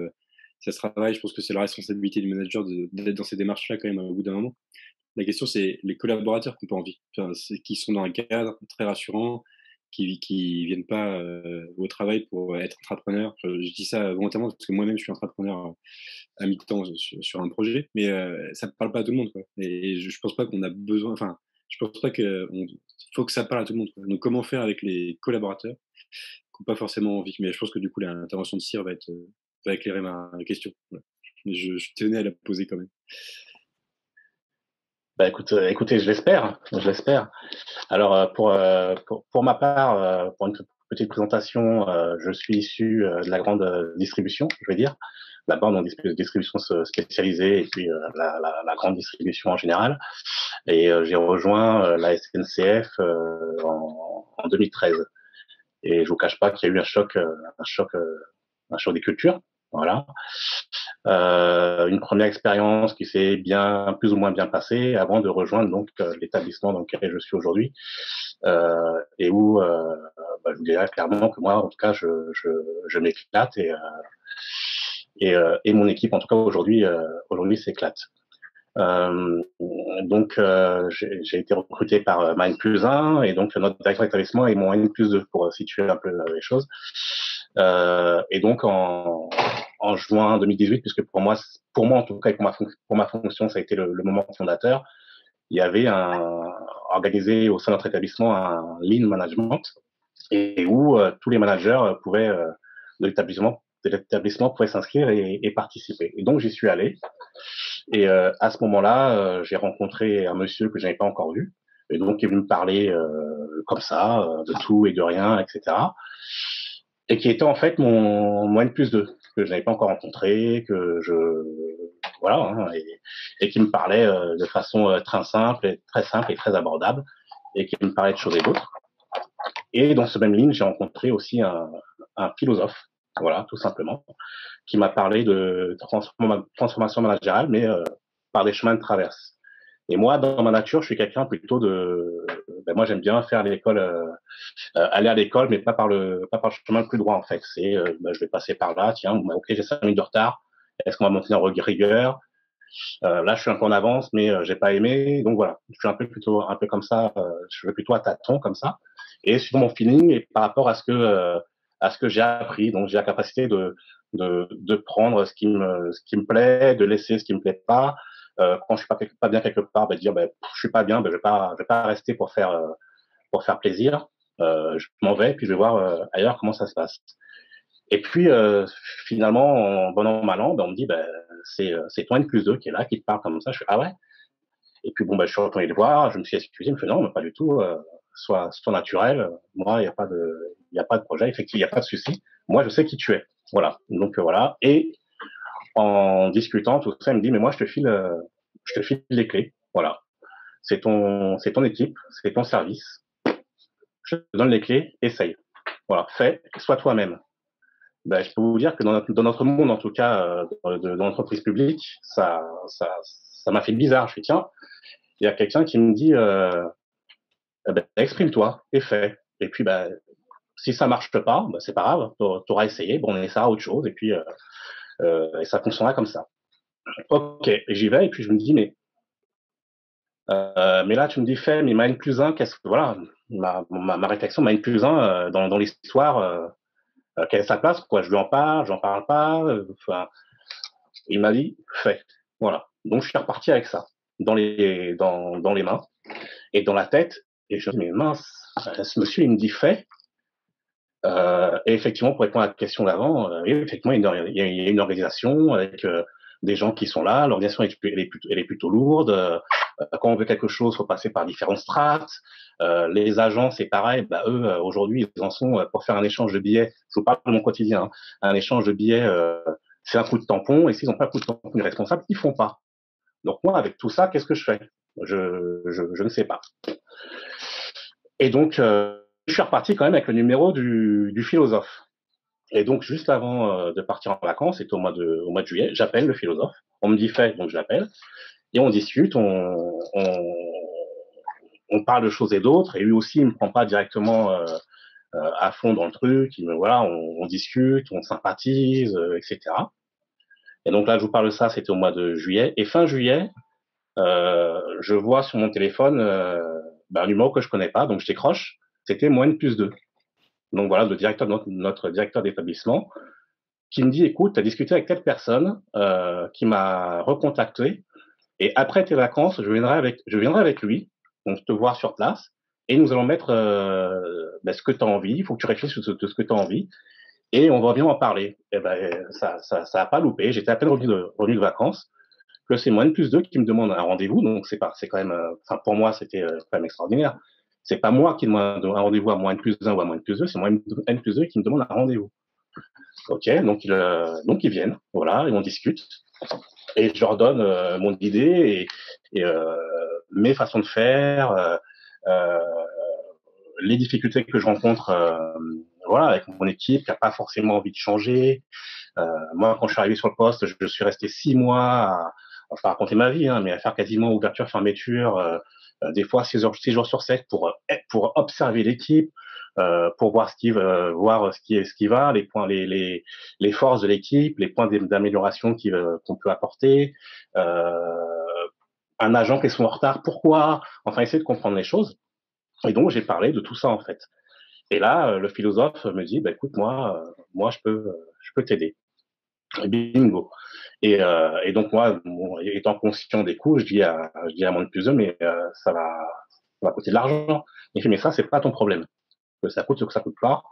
S7: ça se travaille, je pense que c'est la responsabilité du manager d'être dans ces démarches-là quand même au bout d'un moment. La question, c'est les collaborateurs qui n'ont pas envie, enfin, qui sont dans un cadre très rassurant, qui viennent pas au travail pour être entrepreneur. Je dis ça volontairement parce que moi-même, je suis entrepreneur à mi-temps sur un projet, mais ça ne parle pas à tout le monde, quoi. Et je pense pas qu'on a besoin, enfin, je pense pas faut que ça parle à tout le monde, quoi. Donc, comment faire avec les collaborateurs qui n'ont pas forcément envie? Mais je pense que du coup, l'intervention de Cyr va éclairer ma question. Voilà. Mais je tenais à la poser quand même.
S2: Bah écoutez, je l'espère. Alors pour ma part, pour une petite présentation, je suis issu de la grande distribution, je vais dire, la bande distribution spécialisée et puis la grande distribution en général. Et j'ai rejoint la SNCF en 2013. Et je vous cache pas qu'il y a eu un choc des cultures. Voilà. Une première expérience qui s'est plus ou moins bien passée avant de rejoindre donc l'établissement dans lequel je suis aujourd'hui, et où je vous dirais clairement que moi, en tout cas, je m'éclate et mon équipe, en tout cas aujourd'hui s'éclate. Donc j'ai été recruté par ma N+1 et donc notre directeur d'établissement est mon N+2 pour situer un peu les choses. Et donc en juin 2018, puisque pour moi en tout cas et pour ma fonction, ça a été le moment fondateur, il y avait organisé au sein de notre établissement un lean management et où tous les managers de l'établissement pouvaient s'inscrire et participer. Et donc j'y suis allé. Et à ce moment-là, j'ai rencontré un monsieur que je n'avais pas encore vu, et donc il est venu me parler comme ça, de tout et de rien, etc. Et qui était en fait mon N+2, que je n'avais pas encore rencontré, voilà, hein, et qui me parlait de façon très simple et très abordable, et qui me parlait de choses et d'autres. Et dans ce même ligne, j'ai rencontré aussi un philosophe, voilà, tout simplement, qui m'a parlé de transformation managériale, mais par des chemins de traverse. Et moi, dans ma nature, je suis quelqu'un plutôt moi, j'aime bien faire l'école, aller à l'école, mais pas par le chemin le plus droit, en fait. Je vais passer par là, tiens, ok, j'ai 5 minutes de retard. Est-ce qu'on va monter en rigueur? Là, je suis un peu en avance, mais j'ai pas aimé. Donc voilà, je suis un peu comme ça. Je vais plutôt à tâtons, comme ça. Et sur mon feeling et par rapport à ce que j'ai appris. Donc j'ai la capacité de prendre ce qui me plaît, de laisser ce qui me plaît pas. Quand je suis pas bien quelque part, dire je suis pas bien, je vais pas rester pour faire plaisir. Je m'en vais puis je vais voir ailleurs comment ça se passe. Et puis finalement, en bon an mal an, on me dit c'est ton N+2 qui est là, qui te parle comme ça. Je fais ah ouais. Et puis bon je suis retourné le voir, je me suis excusé, il me fait non, mais pas du tout. Sois naturel. Moi, il y a pas de projet. Effectivement, il y a pas de souci. Moi, je sais qui tu es. Voilà. Donc voilà. Et en discutant tout ça, il me dit mais moi je te file les clés. Voilà. C'est ton équipe, c'est ton service. Je te donne les clés, essaye. Voilà, fais, sois toi-même. Je peux vous dire que dans notre monde, en tout cas, dans l'entreprise publique, ça m'a fait bizarre. Je suis tiens, il y a quelqu'un qui me dit exprime-toi et fais. Et puis si ça marche pas, c'est pas grave, t'auras essayé, on essaiera autre chose et puis et ça fonctionnera comme ça. Ok, j'y vais et puis je me dis mais là tu me dis fais, mais ma N+1, voilà, ma réflexion, ma N+1 dans l'histoire, quelle est sa place, quoi, je lui en parle, j'en parle pas, il m'a dit fais, voilà. Donc je suis reparti avec ça dans les mains et dans la tête et je me dis mais mince, ce monsieur il me dit fais. Et effectivement, pour répondre à la question d'avant, effectivement, il y a une organisation avec des gens qui sont là. L'organisation elle est plutôt lourde. Quand on veut quelque chose, il faut passer par différentes strates. Les agents, c'est pareil. Eux, aujourd'hui, ils en sont pour faire un échange de billets. Je vous parle de mon quotidien. Hein, un échange de billets, c'est un coup de tampon. Et s'ils n'ont pas le coup de tampon du responsable, ils font pas. Donc moi, avec tout ça, qu'est-ce que je fais? Je ne sais pas. Et donc je suis reparti quand même avec le numéro du philosophe. Et donc, juste avant de partir en vacances, c'était au mois de juillet, j'appelle le philosophe. On me dit fait, donc je l'appelle. Et on discute, on parle de choses et d'autres. Et lui aussi, il me prend pas directement à fond dans le truc. Voilà, on discute, on sympathise, etc. Et donc là, je vous parle de ça, c'était au mois de juillet. Et fin juillet, je vois sur mon téléphone un numéro que je connais pas, donc je décroche. C'était mon N+2. Donc voilà, le directeur de notre directeur d'établissement, qui me dit, écoute, tu as discuté avec telle personne qui m'a recontacté, et après tes vacances, je viendrai avec lui, donc te voir sur place, et nous allons mettre ce que tu as envie, il faut que tu réfléchisses sur ce que tu as envie, et on va bien en parler. Et ben ça a pas loupé, j'étais à peine revenu de vacances, que c'est mon N+2 qui me demande un rendez-vous, donc c'est quand même, pour moi, c'était quand même extraordinaire. C'est pas moi qui demande un rendez-vous à mon N+1 ou à mon N+2, c'est mon N+2 qui me demande un rendez-vous. Ok, donc ils viennent, voilà, et on discute. Et je leur donne mon idée et mes façons de faire, les difficultés que je rencontre voilà, avec mon équipe qui n'a pas forcément envie de changer. Moi, quand je suis arrivé sur le poste, je suis resté 6 mois à pas raconter ma vie, hein, mais à faire quasiment ouverture, fermeture, des fois 6 jours sur 7 pour observer l'équipe, pour voir ce qui va, les points, les forces de l'équipe, les points d'amélioration qu'on peut apporter, un agent qui est souvent en retard, pourquoi, enfin essayer de comprendre les choses. Et donc j'ai parlé de tout ça en fait. Et là, le philosophe me dit, écoute, moi je peux t'aider. Bingo. Et donc moi, étant conscient des coûts, je dis à mon N+2, mais ça va coûter de l'argent. Il fait, mais ça, c'est pas ton problème. Que ça coûte ce que ça coûte pas,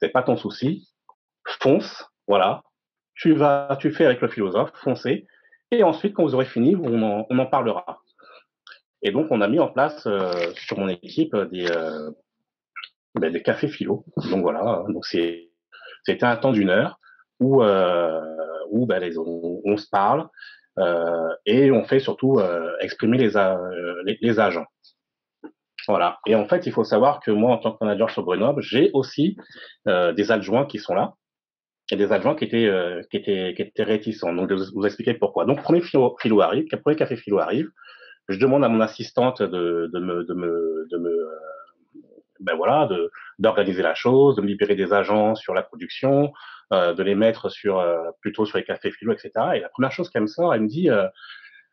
S2: c'est pas ton souci. Fonce, voilà. Tu fais avec le philosophe, foncez. Et ensuite, quand vous aurez fini, on en parlera. Et donc, on a mis en place sur mon équipe des cafés philo. Donc voilà. Donc c'était un temps d'1 heure où on se parle et on fait surtout exprimer les agents. Voilà. Et en fait, il faut savoir que moi, en tant que manager sur Grenoble, j'ai aussi des adjoints qui sont là et des adjoints qui étaient réticents. Donc, je vais vous expliquer pourquoi. Donc, premier café philo arrive. Je demande à mon assistante d'organiser la chose, de me libérer des agents sur la production, de les mettre plutôt sur les cafés philo, etc. Et la première chose qu'elle me sort, elle me dit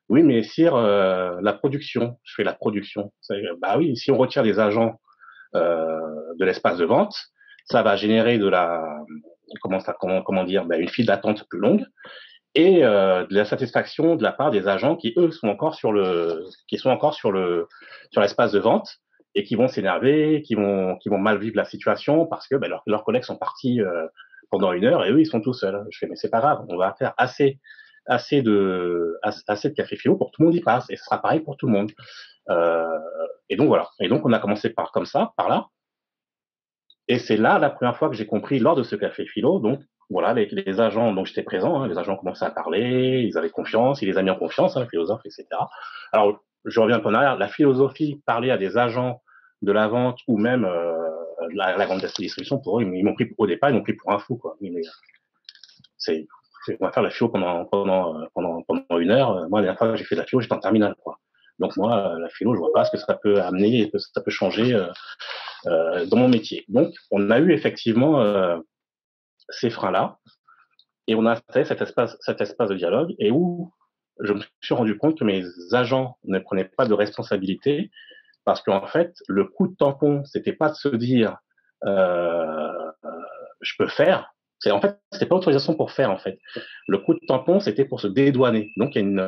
S2: oui, mais sire, la production. Je fais la production. Bah oui, si on retire les agents de l'espace de vente, ça va générer une file d'attente plus longue et de la satisfaction de la part des agents qui eux sont encore sur l'espace de vente et qui vont s'énerver, qui vont mal vivre la situation parce que leurs collègues sont partis pendant 1 heure et eux ils sont tout seuls. Je fais mais c'est pas grave, on va faire assez de café philo pour que tout le monde y passe et ce sera pareil pour tout le monde. Et donc voilà. Et donc on a commencé par là. Et c'est là la première fois que j'ai compris lors de ce café philo. Donc voilà, les agents, donc j'étais présent, hein, les agents commençaient à parler, ils avaient confiance, ils les a mis en confiance, hein, le philosophe, etc. Alors je reviens un peu en arrière. La philosophie parlait à des agents de la vente ou même la grande distribution. Pour eux, ils m'ont pris au départ, ils m'ont pris pour un fou, quoi. Mais on va faire la philo pendant 1 heure. Moi, la dernière fois que j'ai fait la philo, j'étais en terminale, quoi. Donc moi, la philo, je vois pas ce que ça peut amener et que ça peut changer dans mon métier. Donc, on a eu effectivement ces freins-là et on a fait cet espace de dialogue et où je me suis rendu compte que mes agents ne prenaient pas de responsabilité parce qu'en fait, le coup de tampon, c'était pas de se dire je peux faire. En fait, c'était pas autorisation pour faire, en fait. Le coup de tampon, c'était pour se dédouaner. Donc, il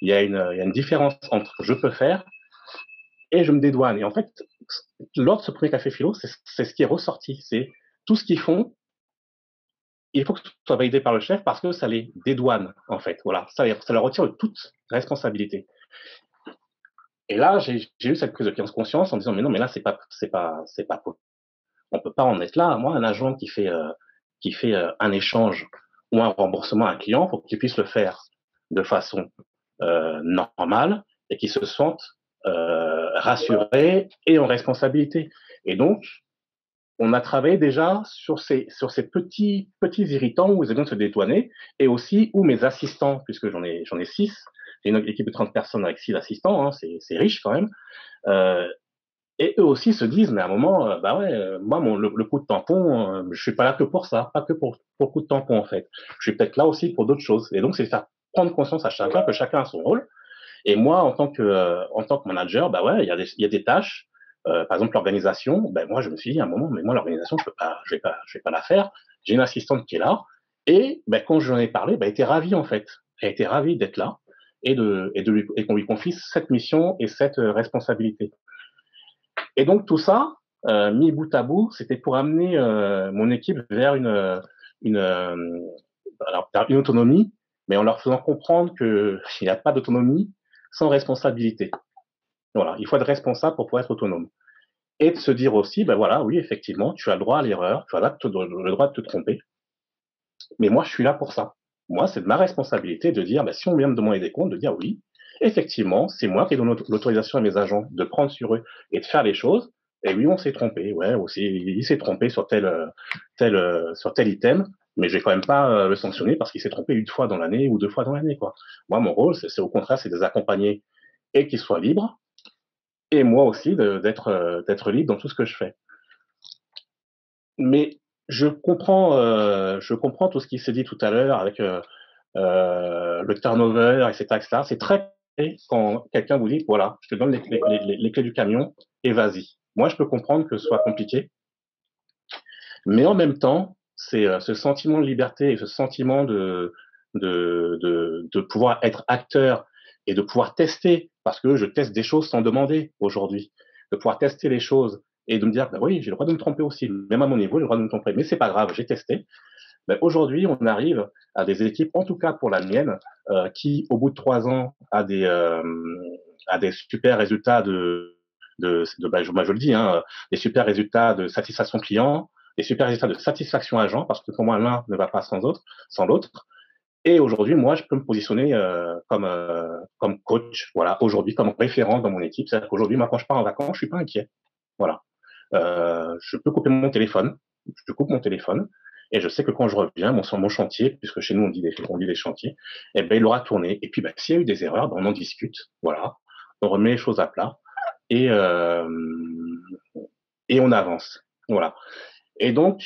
S2: y a une différence entre je peux faire et je me dédouane. Et en fait, lors de ce premier café philo, c'est ce qui est ressorti. C'est tout ce qu'ils font, il faut que ce soit validé par le chef parce que ça les dédouane, en fait. Voilà, ça leur retire de toute responsabilité. Et là, j'ai eu cette prise de conscience en me disant, mais non, mais là, c'est pas possible. On peut pas en être là. Moi, un agent qui fait un échange ou un remboursement à un client, il faut qu'il puisse le faire de façon normale et qu'il se sente rassuré et en responsabilité. Et donc, on a travaillé déjà sur ces petits irritants où ils vont se dédouaner, et aussi où mes assistants, puisque j'en ai 6, j'ai une équipe de 30 personnes avec 6 assistants, hein, c'est riche quand même, et eux aussi se disent, mais à un moment, bah ouais, moi, le coup de tampon, je suis pas là que pour ça, pas que pour le coup de tampon, en fait. Je suis peut-être là aussi pour d'autres choses. Et donc, c'est faire prendre conscience à chacun que chacun a son rôle. Et moi, en tant que manager, bah ouais, il y a des tâches, par exemple, l'organisation, ben moi, je me suis dit à un moment, mais moi, l'organisation, je vais pas la faire. J'ai une assistante qui est là. Et, ben, quand j'en ai parlé, ben, elle était ravie, en fait. Elle était ravie d'être là et qu'on lui confie cette mission et cette responsabilité. Et donc tout ça, mis bout à bout, c'était pour amener mon équipe vers une, une autonomie, mais en leur faisant comprendre qu'il n'y a pas d'autonomie sans responsabilité. Voilà, il faut être responsable pour pouvoir être autonome. Et de se dire aussi, ben voilà, oui, effectivement, tu as le droit à l'erreur, tu as le droit de te tromper, mais moi, je suis là pour ça. Moi, c'est de ma responsabilité de dire, ben, si on vient me demander des comptes, de dire oui, effectivement, c'est moi qui donne l'autorisation à mes agents de prendre sur eux et de faire les choses. Et oui, on s'est trompé, ouais, aussi, il s'est trompé sur sur tel item, mais je vais quand même pas le sanctionner parce qu'il s'est trompé une fois dans l'année ou 2 fois dans l'année, quoi. Moi, mon rôle, c'est au contraire, c'est de les accompagner et qu'ils soient libres, et moi aussi d'être libre dans tout ce que je fais. Mais je comprends tout ce qui s'est dit tout à l'heure avec le turnover, etc., etc. C'est très compliqué quand quelqu'un vous dit, voilà, je te donne les clés du camion et vas-y. Moi, je peux comprendre que ce soit compliqué, mais en même temps, c'est ce sentiment de liberté et ce sentiment de pouvoir être acteur et de pouvoir tester, parce que je teste des choses sans demander aujourd'hui, de pouvoir tester les choses et de me dire, bah oui, j'ai le droit de me tromper aussi, même à mon niveau, j'ai le droit de me tromper, mais c'est pas grave, j'ai testé. Ben, aujourd'hui, on arrive à des équipes, en tout cas pour la mienne, qui, au bout de 3 ans, a des super résultats ben, je le dis, hein, des super résultats de satisfaction client, des super résultats de satisfaction agent, parce que pour moi, l'un ne va pas sans l'autre. Et aujourd'hui, moi, je peux me positionner comme coach, voilà, aujourd'hui, comme référent dans mon équipe. C'est-à-dire qu'aujourd'hui, moi, quand je pars en vacances, je suis pas inquiet. Voilà. Je peux couper mon téléphone. Je coupe mon téléphone. Et je sais que quand je reviens, mon chantier, puisque chez nous, on dit des chantiers, eh ben, il aura tourné. Et puis, ben, s'il y a eu des erreurs, ben, on en discute. Voilà. On remet les choses à plat. Et, et on avance. Voilà. Et donc,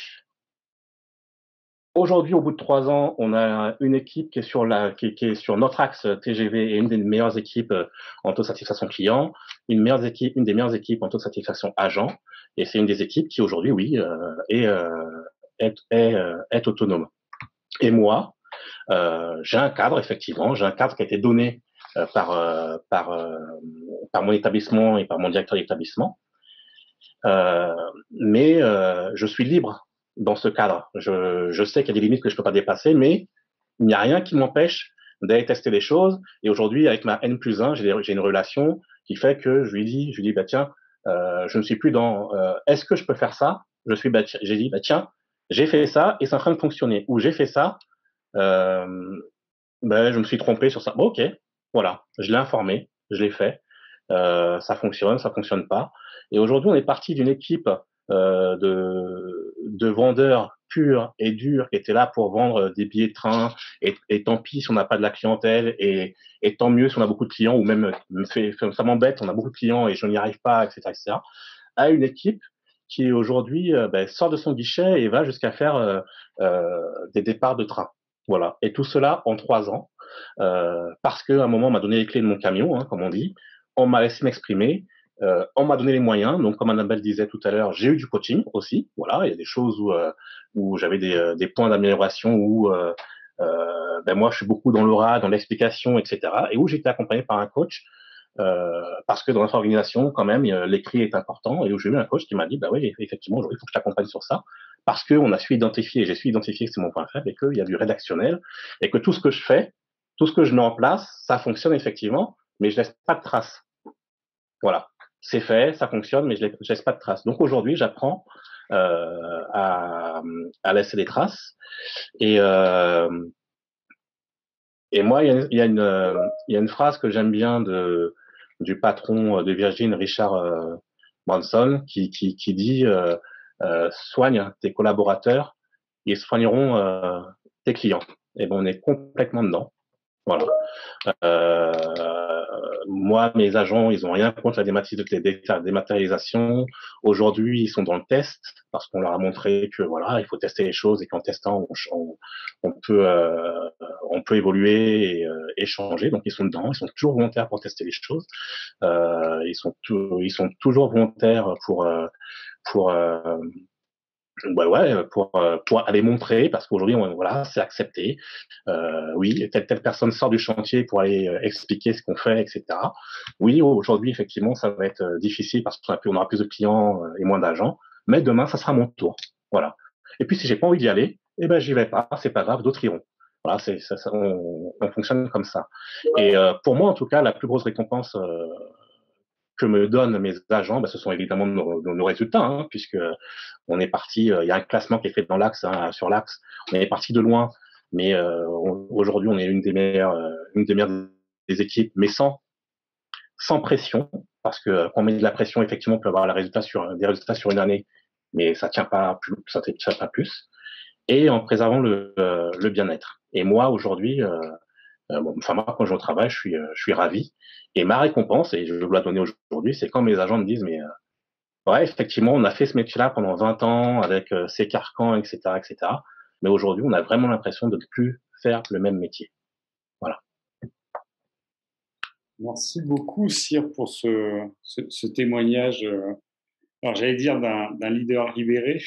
S2: aujourd'hui, au bout de 3 ans, on a une équipe qui est sur notre axe TGV et une des meilleures équipes en taux de satisfaction client, une des meilleures équipes en taux de satisfaction agent. Et c'est une des équipes qui aujourd'hui, oui, est autonome. Et moi, j'ai un cadre, effectivement, j'ai un cadre qui a été donné par mon établissement et par mon directeur d'établissement. Mais je suis libre dans ce cadre. Je sais qu'il y a des limites que je peux pas dépasser, mais il n'y a rien qui m'empêche d'aller tester les choses. Et aujourd'hui, avec ma N+1, j'ai une relation qui fait que je lui dis, bah tiens, je ne suis plus dans est-ce que je peux faire ça? J'ai dit, bah tiens, j'ai fait ça et c'est en train de fonctionner. Ou j'ai fait ça, ben je me suis trompé sur ça. Bon, ok, voilà, je l'ai informé, je l'ai fait. Ça fonctionne pas. Et aujourd'hui, on est parti d'une équipe de vendeurs purs et durs qui étaient là pour vendre des billets de train. Et tant pis si on n'a pas de la clientèle, et tant mieux si on a beaucoup de clients, ou même ça m'embête, on a beaucoup de clients et je n'y arrive pas, etc., etc. À une équipe qui aujourd'hui ben, sort de son guichet et va jusqu'à faire des départs de train. Voilà. Et tout cela en 3 ans, parce qu'à un moment, on m'a donné les clés de mon camion, hein, comme on dit. On m'a laissé m'exprimer, on m'a donné les moyens. Donc, comme Annabelle disait tout à l'heure, j'ai eu du coaching aussi. Voilà, il y a des choses où j'avais des points d'amélioration, où ben moi, je suis beaucoup dans l'aura, dans l'explication, etc. Et où j'ai été accompagné par un coach, parce que dans notre organisation, quand même, l'écrit est important. Et où j'ai eu un coach qui m'a dit, bah oui, effectivement, il faut que je t'accompagne sur ça, parce qu'on a su identifier, j'ai su identifier que c'est mon point faible, et qu'il y a du rédactionnel, et que tout ce que je fais, tout ce que je mets en place, ça fonctionne effectivement, mais je laisse pas de traces. Voilà, c'est fait, ça fonctionne, mais je laisse pas de traces. Donc aujourd'hui, j'apprends à laisser des traces. Et moi, il y a une phrase que j'aime bien du patron de Virgin, Richard Branson, qui dit soigne tes collaborateurs, ils soigneront tes clients. Et ben on est complètement dedans. Voilà. Moi, mes agents, ils ont rien contre la dématérialisation. Aujourd'hui, ils sont dans le test parce qu'on leur a montré que voilà, il faut tester les choses et qu'en testant, on peut évoluer et changer. Donc, ils sont dedans. Ils sont toujours volontaires pour tester les choses. Ils sont toujours volontaires pour pour aller montrer, parce qu'aujourd'hui, voilà, c'est accepté. Oui, telle personne sort du chantier pour aller expliquer ce qu'on fait, etc. Oui, aujourd'hui, effectivement, ça va être difficile parce qu'on aura plus de clients et moins d'agents. Mais demain, ça sera mon tour. Voilà. Et puis, si j'ai pas envie d'y aller, eh ben, j'y vais pas. C'est pas grave, d'autres iront. Voilà, on fonctionne comme ça. Et pour moi, en tout cas, la plus grosse récompense que me donnent mes agents, ce sont évidemment nos résultats, hein, puisque on est parti. Il y a un classement qui est fait dans l'Axe, hein, sur l'Axe. On est parti de loin, mais aujourd'hui, on est une des meilleures des équipes, mais sans pression, parce que quand on met de la pression, effectivement, on peut avoir des résultats sur une année, mais ça tient pas plus, ça tient pas plus. Et en préservant le bien-être. Et moi, aujourd'hui, moi, quand je vais au travail, je suis ravi. Et ma récompense, et je veux la donner aujourd'hui, c'est quand mes agents me disent, mais ouais, effectivement, on a fait ce métier-là pendant 20 ans avec ses carcans, etc., etc. Mais aujourd'hui, on a vraiment l'impression de ne plus faire le même métier. Voilà.
S3: Merci beaucoup, Cyr, pour ce témoignage. Alors, j'allais dire d'un leader libéré.